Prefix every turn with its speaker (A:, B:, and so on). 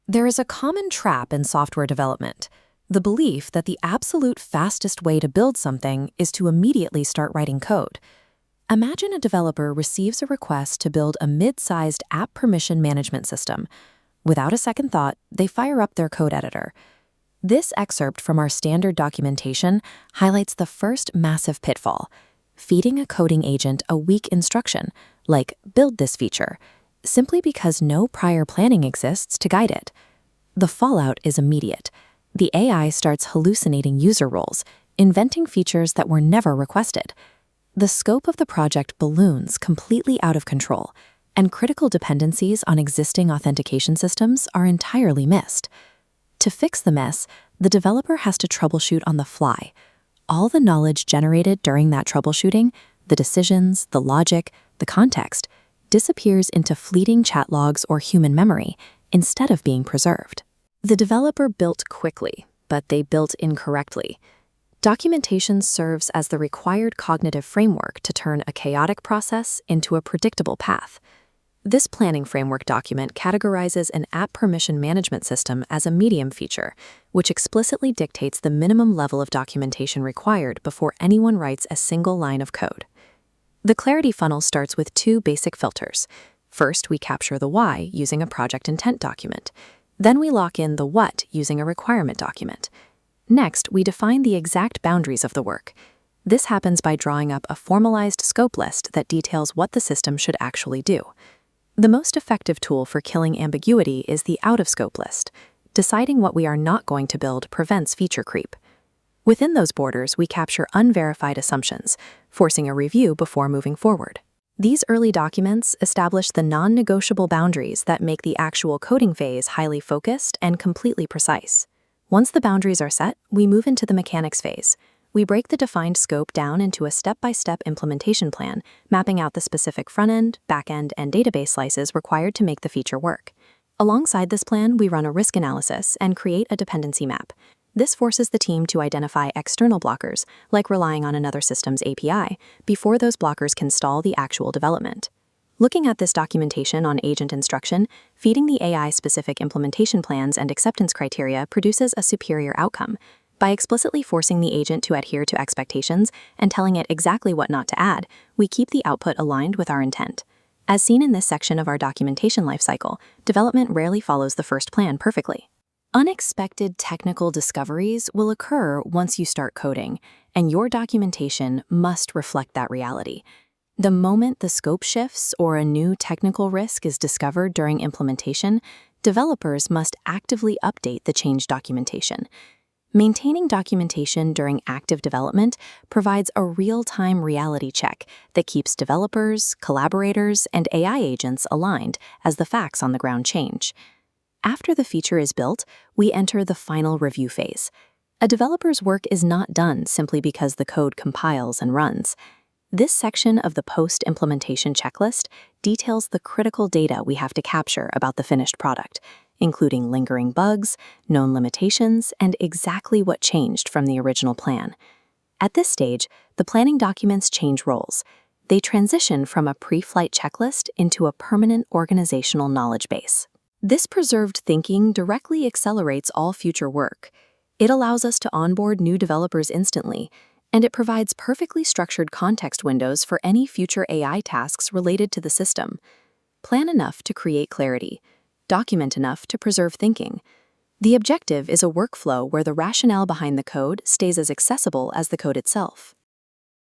A: There is a common trap in software development, the belief that the absolute fastest way to build something is to immediately start writing code. Imagine a developer receives a request to build a mid-sized app permission management system. Without a second thought, they fire up their code editor. This excerpt from our standard documentation highlights the first massive pitfall: feeding a coding agent a weak instruction, like build this feature, simply because no prior planning exists to guide it. The fallout is immediate. The AI starts hallucinating user roles, inventing features that were never requested. The scope of the project balloons completely out of control, and critical dependencies on existing authentication systems are entirely missed. To fix the mess, the developer has to troubleshoot on the fly. All the knowledge generated during that troubleshooting, the decisions, the logic, the context, disappears into fleeting chat logs or human memory instead of being preserved. The developer built quickly, but they built incorrectly. Documentation serves as the required cognitive framework to turn a chaotic process into a predictable path. This planning framework document categorizes an app permission management system as a medium feature, which explicitly dictates the minimum level of documentation required before anyone writes a single line of code. The clarity funnel starts with two basic filters. First, we capture the why using a project intent document. Then we lock in the what using a requirement document. Next, we define the exact boundaries of the work. This happens by drawing up a formalized scope list that details what the system should actually do. The most effective tool for killing ambiguity is the out-of-scope list. Deciding what we are not going to build prevents feature creep. Within those borders, we capture unverified assumptions, forcing a review before moving forward. These early documents establish the non-negotiable boundaries that make the actual coding phase highly focused and completely precise. Once the boundaries are set, we move into the mechanics phase. We break the defined scope down into a step-by-step implementation plan, mapping out the specific front-end, back-end, and database slices required to make the feature work. Alongside this plan, we run a risk analysis and create a dependency map. This forces the team to identify external blockers, like relying on another system's API, before those blockers can stall the actual development. Looking at this documentation on agent instruction, feeding the AI specific implementation plans and acceptance criteria produces a superior outcome. By explicitly forcing the agent to adhere to expectations and telling it exactly what not to add, we keep the output aligned with our intent. As seen in this section of our documentation lifecycle, development rarely follows the first plan perfectly. Unexpected technical discoveries will occur once you start coding, and your documentation must reflect that reality. The moment the scope shifts or a new technical risk is discovered during implementation, developers must actively update the change documentation. Maintaining documentation during active development provides a real-time reality check that keeps developers, collaborators, and AI agents aligned as the facts on the ground change. After the feature is built, we enter the final review phase. A developer's work is not done simply because the code compiles and runs. This section of the post-implementation checklist details the critical data we have to capture about the finished product, including lingering bugs, known limitations, and exactly what changed from the original plan. At this stage, the planning documents change roles. They transition from a pre-flight checklist into a permanent organizational knowledge base. This preserved thinking directly accelerates all future work. It allows us to onboard new developers instantly, and it provides perfectly structured context windows for any future AI tasks related to the system. Plan enough to create clarity. Document enough to preserve thinking. The objective is a workflow where the rationale behind the code stays as accessible as the code itself.